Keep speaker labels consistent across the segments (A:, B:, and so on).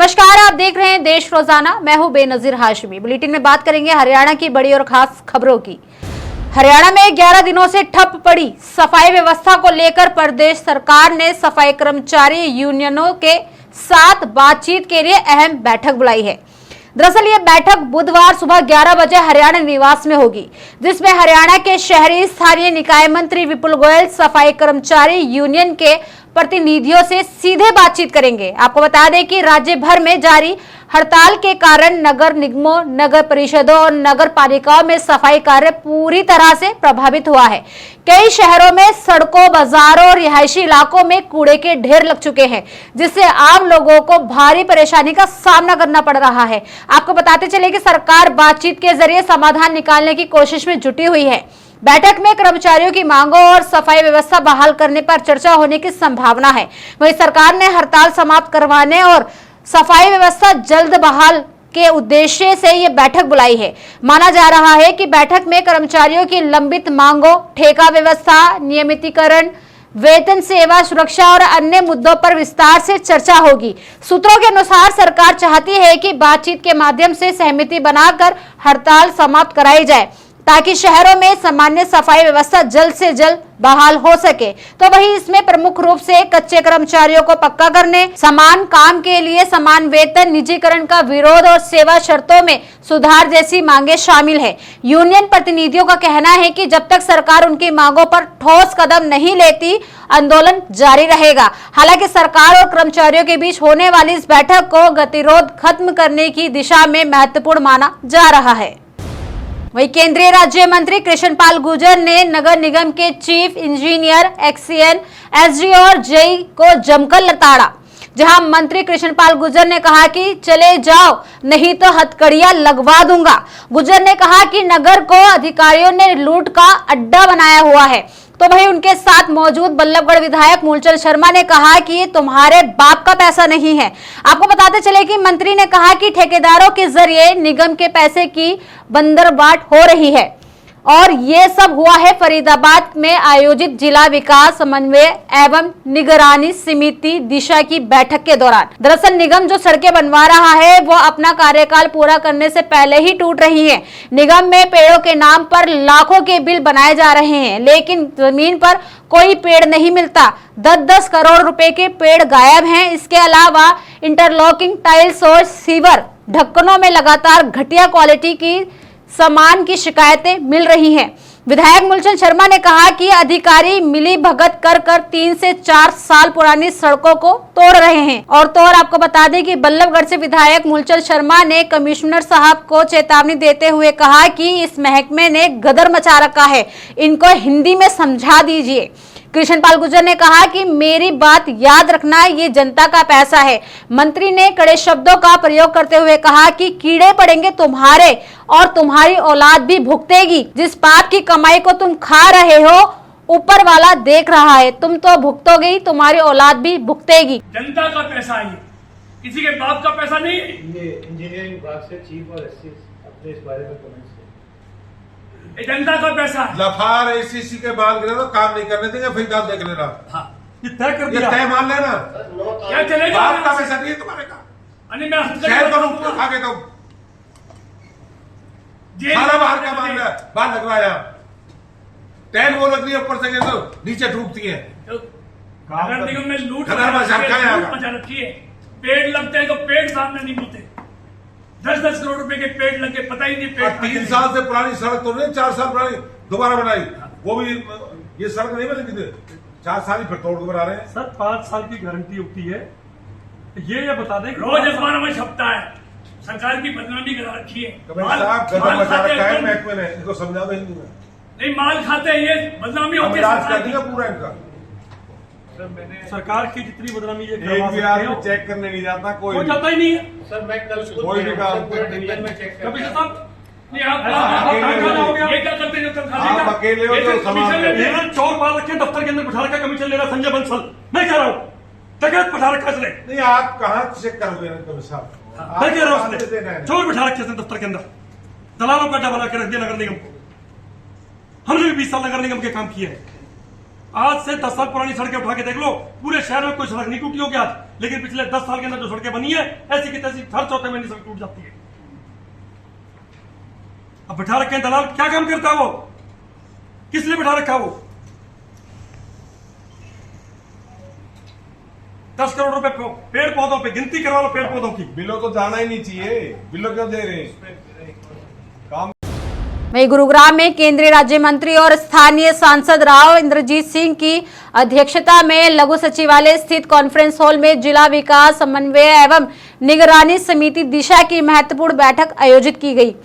A: नमस्कार, आप देख रहे हैं देश रोजाना। मैं हूं बेनजीर हाशमी। बुलेटिन में बात करेंगे हरियाणा की बड़ी और खास खबरों की। हरियाणा में 11 दिनों से ठप पड़ी सफाई व्यवस्था को लेकर प्रदेश सरकार ने सफाई कर्मचारी यूनियनों के साथ बातचीत के लिए अहम बैठक बुलाई है। दरअसल ये बैठक बुधवार सुबह 11 बजे हरियाणा निवास में होगी, जिसमें हरियाणा के शहरी स्थानीय निकाय मंत्री विपुल गोयल सफाई कर्मचारी यूनियन के प्रतिनिधियों से सीधे बातचीत करेंगे। आपको बता दें कि राज्य भर में जारी हड़ताल के कारण नगर निगमों, नगर परिषदों और नगर पालिकाओं में सफाई कार्य पूरी तरह से प्रभावित हुआ है। कई शहरों में सड़कों, बाजारों और रिहायशी इलाकों में कूड़े के ढेर लग चुके हैं, जिससे आम लोगों को भारी परेशानी का सामना करना पड़ रहा है। आपको बताते चले कि सरकार बातचीत के जरिए समाधान निकालने की कोशिश में जुटी हुई है। बैठक में कर्मचारियों की मांगों और सफाई व्यवस्था बहाल करने पर चर्चा होने की संभावना है। वहीं सरकार ने हड़ताल समाप्त करवाने और सफाई व्यवस्था जल्द बहाल के उद्देश्य से ये बैठक बुलाई है। माना जा रहा है कि बैठक में कर्मचारियों की लंबित मांगों, ठेका व्यवस्था, नियमितीकरण, वेतन, सेवा सुरक्षा और अन्य मुद्दों पर विस्तार से चर्चा होगी। सूत्रों के अनुसार सरकार चाहती है कि बातचीत के माध्यम से सहमति बनाकर हड़ताल समाप्त कराई जाए, ताकि शहरों में सामान्य सफाई व्यवस्था जल्द से जल्द बहाल हो सके। तो वहीं इसमें प्रमुख रूप से कच्चे कर्मचारियों को पक्का करने, समान काम के लिए समान वेतन, निजीकरण का विरोध और सेवा शर्तों में सुधार जैसी मांगे शामिल है। यूनियन प्रतिनिधियों का कहना है कि जब तक सरकार उनकी मांगों पर ठोस कदम नहीं लेती, आंदोलन जारी रहेगा। हालांकि सरकार और कर्मचारियों के बीच होने वाली इस बैठक को गतिरोध खत्म करने की दिशा में महत्वपूर्ण माना जा रहा है। वहीं केंद्रीय राज्य मंत्री कृष्णपाल गुर्जर ने नगर निगम के चीफ इंजीनियर, एक्सीएन, एसडीओ और जेई को जमकर लताड़ा। जहां मंत्री कृष्णपाल गुर्जर ने कहा कि चले जाओ, नहीं तो हथकड़ियां लगवा दूंगा। गुर्जर ने कहा कि नगर को अधिकारियों ने लूट का अड्डा बनाया हुआ है। तो वहीं उनके साथ मौजूद बल्लभगढ़ विधायक मूलचंद शर्मा ने कहा कि ये तुम्हारे बाप का पैसा नहीं है। आपको बताते चले कि मंत्री ने कहा कि ठेकेदारों के जरिए निगम के पैसे की बंदरबाट हो रही है और ये सब हुआ है फरीदाबाद में आयोजित जिला विकास समन्वय एवं निगरानी समिति दिशा की बैठक के दौरान। दरअसल निगम जो सड़कें बनवा रहा है वो अपना कार्यकाल पूरा करने से पहले ही टूट रही है। निगम में पेड़ों के नाम पर लाखों के बिल बनाए जा रहे हैं, लेकिन जमीन पर कोई पेड़ नहीं मिलता। 10-10 करोड़ रुपए के पेड़ गायब हैं। इसके अलावा इंटरलॉकिंग टाइल्स और सीवर ढक्कनों में लगातार घटिया क्वालिटी की सामान की शिकायतें मिल रही हैं। विधायक मूलचंद शर्मा ने कहा कि अधिकारी मिली भगत कर 3 से 4 साल पुरानी सड़कों को तोड़ रहे हैं। और तो और आपको बता दें कि बल्लभगढ़ से विधायक मूलचंद शर्मा ने कमिश्नर साहब को चेतावनी देते हुए कहा कि इस महकमे ने गदर मचा रखा है, इनको हिंदी में समझा दीजिए। कृष्णपाल गुर्जर ने कहा कि मेरी बात याद रखना, ये जनता का पैसा है। मंत्री ने कड़े शब्दों का प्रयोग करते हुए कहा कि कीड़े पड़ेंगे तुम्हारे और तुम्हारी औलाद भी भुगतेगी। जिस पाप की कमाई को तुम खा रहे हो, ऊपर वाला देख रहा है, तुम तो भुगतोगे ही, तुम्हारी औलाद भी भुगतेगी।
B: जनता का पैसा है, किसी के बाप का पैसा नहीं है।
C: ये इंजीनियरिंग विभाग से चीफ और एससी अपने इस बारे में कमेंट्स करें।
B: ये जनता का पैसा है।
D: लफार एसीसी के बाल गिरे तो काम नहीं करने देंगे, फिर काम देख लेना।
B: हाँ, ये तय कर दिया,
D: तय मान लेना।
B: क्या चलेगा?
D: बाप का पैसा नहीं है तुम्हारे का। शहर को आगे तो सारा बाहर का मान रहा है, बाहर लगवाया टैल वो लग रही है, ऊपर से तो नीचे डूबती है।
B: नगर निगम में लूट
D: मचा
B: रखी है। पेड़ लगते हैं तो पेड़ सामने नहीं मिलते। 10-10 करोड़ रुपए के पेड़ लगे, पता ही नहीं पेड़।
D: 3 साल से पुरानी सड़क तो नहीं, 4 साल पुरानी दोबारा बनाई, वो भी ये सड़क नहीं बनेगी, 4 साल ही फिर तोड़ के बना रहे हैं।
E: सर 5 साल की गारंटी होती है। ये बता दें
B: रोज अखबारों में छपता है, सरकार की बदनामी करा रखी है।
D: गदर मचा रखा है महकमे ने, इनको समझा दो हिंदी में।
B: नहीं, माल खाते हैं, ये बदनामी होती है
D: पूरा इनका।
E: सरकार की जितनी बदनामी ये
D: एक भी आदमी चेक करने नहीं जाता, कोई
E: जाता ही नहीं है।
C: सर मैं कल
D: कोई भी काम
C: में चेक
E: कभी
C: कर
B: नहीं, आप ये क्या करते हैं?
D: आप अकेले हो तो समाज
E: चौर मार रखे दफ्तर के अंदर बिठा रखा कमीशन ले रहा संजय बंसल। मैं कह रहा हूँ तकत बिठा रखा इसने।
D: नहीं, आप कहाँ चेक करोगे साहब?
E: मैं कह रहा हूँ उसने चोर बिठा रखे दफ्तर के अंदर, दलालों का अड्डा बना के रख दिया नगर निगम को। हमने भी 20 साल नगर निगम के काम किए हैं। आज से 10 साल पुरानी सड़कें उठा के देख लो, पूरे शहर में कोई सड़क नहीं टूटी होगी आज, लेकिन पिछले 10 साल के अंदर जो सड़कें बनी है ऐसी की तैसी हर चौथे महीने सड़क टूट जाती है। अब बैठा रखे दलाल, क्या काम करता है वो, किस लिए बैठा रखा वो? 10 करोड़ रुपए पेड़ पौधों पे, गिनती करवा लो पेड़ पौधों की।
D: बिलों तो जाना ही नहीं चाहिए, बिलों क्यों दे रहे हैं? काम
A: वहीं गुरुग्राम में केंद्रीय राज्य मंत्री और स्थानीय सांसद राव इंद्रजीत सिंह की अध्यक्षता में लघु सचिवालय स्थित कॉन्फ्रेंस हॉल में जिला विकास समन्वय एवं निगरानी समिति दिशा की महत्वपूर्ण बैठक आयोजित की गई।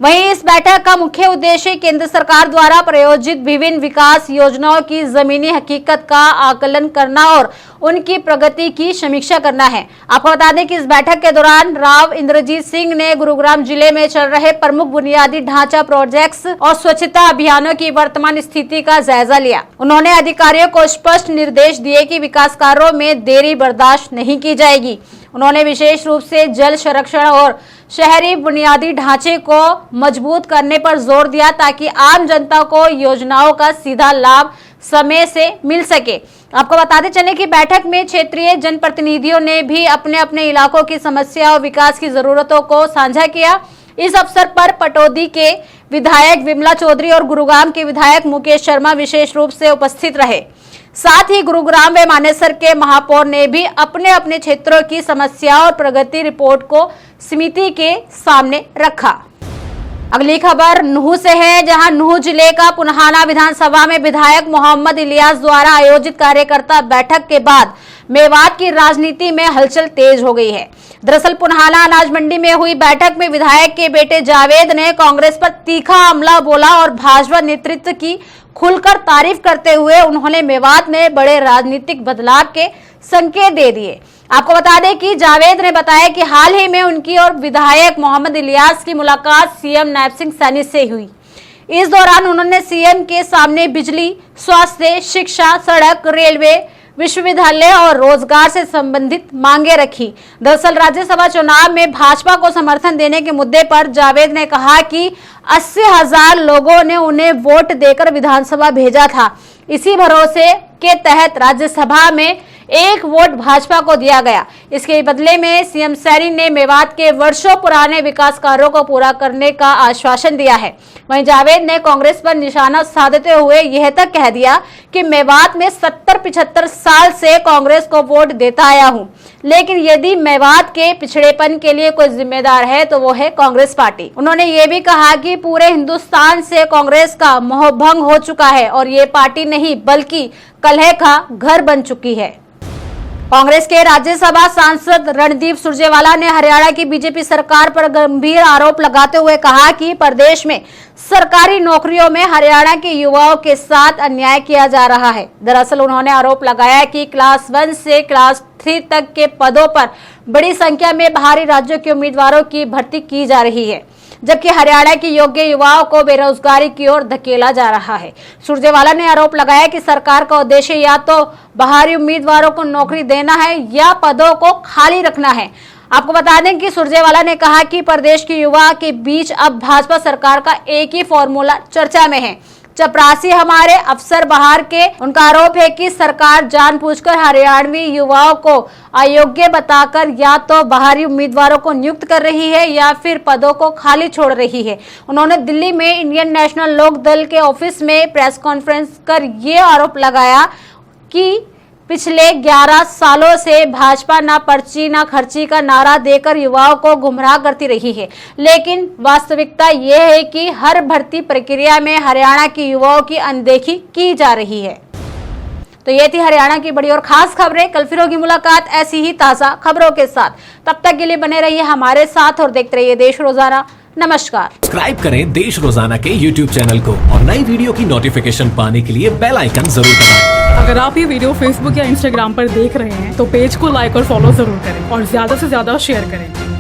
A: वहीं इस बैठक का मुख्य उद्देश्य केंद्र सरकार द्वारा प्रायोजित विभिन्न विकास योजनाओं की जमीनी हकीकत का आकलन करना और उनकी प्रगति की समीक्षा करना है। आपको बता दें कि इस बैठक के दौरान राव इंद्रजीत सिंह ने गुरुग्राम जिले में चल रहे प्रमुख बुनियादी ढांचा प्रोजेक्ट्स और स्वच्छता अभियानों की वर्तमान स्थिति का जायजा लिया। उन्होंने अधिकारियों को स्पष्ट निर्देश दिए कि विकास कार्यों में देरी बर्दाश्त नहीं की जाएगी। उन्होंने विशेष रूप से जल संरक्षण और शहरी बुनियादी ढांचे को मजबूत करने पर जोर दिया ताकि आम जनता को योजनाओं का सीधा लाभ समय से मिल सके। आपको बताते चले कि बैठक में क्षेत्रीय जनप्रतिनिधियों ने भी अपने अपने इलाकों की समस्या और विकास की जरूरतों को साझा किया। इस अवसर पर पटौदी के विधायक विमला चौधरी और गुरुग्राम के विधायक मुकेश शर्मा विशेष रूप से उपस्थित रहे। साथ ही गुरुग्राम व मानेसर के महापौर ने भी अपने अपने क्षेत्रों की समस्या और प्रगति रिपोर्ट को समिति के सामने रखा। अगली खबर नुह से है, जहां नुह जिले का पुन्हाना विधानसभा में विधायक मोहम्मद इलियास द्वारा आयोजित कार्यकर्ता बैठक के बाद मेवात की राजनीति में हलचल तेज हो गई है। दरअसल पुन्हाना अनाज मंडी में हुई बैठक में विधायक के बेटे जावेद ने कांग्रेस पर तीखा हमला बोला और भाजपा नेतृत्व की खुलकर तारीफ करते हुए उन्होंने मेवात में बड़े राजनीतिक बदलाव के संकेत दे दिए। आपको बता दें कि जावेद ने बताया कि हाल ही में उनकी और विधायक मोहम्मद इलियास की मुलाकात सीएम नायब सिंह सैनी से हुई। इस दौरान उन्होंने सीएम के सामने बिजली, स्वास्थ्य, शिक्षा, सड़क, रेलवे, विश्वविद्यालय और रोजगार से संबंधित मांगे रखी। दरअसल राज्यसभा चुनाव में भाजपा को समर्थन देने के मुद्दे पर जावेद ने कहा कि 80,000 लोगों ने उन्हें वोट देकर विधानसभा भेजा था। इसी भरोसे के तहत राज्यसभा में 1 वोट भाजपा को दिया गया। इसके बदले में सीएम सैनी ने मेवात के वर्षों पुराने विकास कार्यों को पूरा करने का आश्वासन दिया है। वहीं जावेद ने कांग्रेस पर निशाना साधते हुए यह तक कह दिया कि मेवात में 70-75 साल से कांग्रेस को वोट देता आया हूं, लेकिन यदि मेवात के पिछड़ेपन के लिए कोई जिम्मेदार है तो वो है कांग्रेस पार्टी। उन्होंने ये भी कहा कि पूरे हिंदुस्तान से कांग्रेस का मोहभंग हो चुका है और ये पार्टी नहीं बल्कि कलह का घर बन चुकी है। कांग्रेस के राज्यसभा सांसद रणदीप सुरजेवाला ने हरियाणा की बीजेपी सरकार पर गंभीर आरोप लगाते हुए कहा कि प्रदेश में सरकारी नौकरियों में हरियाणा के युवाओं के साथ अन्याय किया जा रहा है। दरअसल उन्होंने आरोप लगाया कि क्लास 1 से क्लास 3 तक के पदों पर बड़ी संख्या में बाहरी राज्यों के उम्मीदवारों की भर्ती की जा रही है, जबकि हरियाणा के योग्य युवाओं को बेरोजगारी की ओर धकेला जा रहा है। सुरजेवाला ने आरोप लगाया कि सरकार का उद्देश्य या तो बाहरी उम्मीदवारों को नौकरी देना है या पदों को खाली रखना है। आपको बता दें कि सुरजेवाला ने कहा कि प्रदेश के युवा के बीच अब भाजपा सरकार का एक ही फॉर्मूला चर्चा में है, चपरासी हमारे अफसर बाहर के। उनका आरोप है कि सरकार जानबूझकर हरियाणवी युवाओं को अयोग्य बताकर या तो बाहरी उम्मीदवारों को नियुक्त कर रही है या फिर पदों को खाली छोड़ रही है। उन्होंने दिल्ली में इंडियन नेशनल लोक दल के ऑफिस में प्रेस कॉन्फ्रेंस कर ये आरोप लगाया कि पिछले 11 सालों से भाजपा ना पर्ची ना खर्ची का नारा देकर युवाओं को गुमराह करती रही है, लेकिन वास्तविकता ये है कि हर भर्ती प्रक्रिया में हरियाणा के युवाओं की अनदेखी की जा रही है। तो ये थी हरियाणा की बड़ी और खास खबरें। कल फिर होगी मुलाकात ऐसी ही ताजा खबरों के साथ। तब तक के लिए बने रहिए हमारे साथ और देखते रहिए देश रोजाना। नमस्कार।
F: सब्सक्राइब करें देश रोजाना के YouTube चैनल को और नई वीडियो की नोटिफिकेशन पाने के लिए बेल आइकन जरूर दबाएं।
G: अगर आप ये वीडियो Facebook या Instagram पर देख रहे हैं तो पेज को लाइक और फॉलो जरूर करें और ज्यादा से ज्यादा शेयर करें।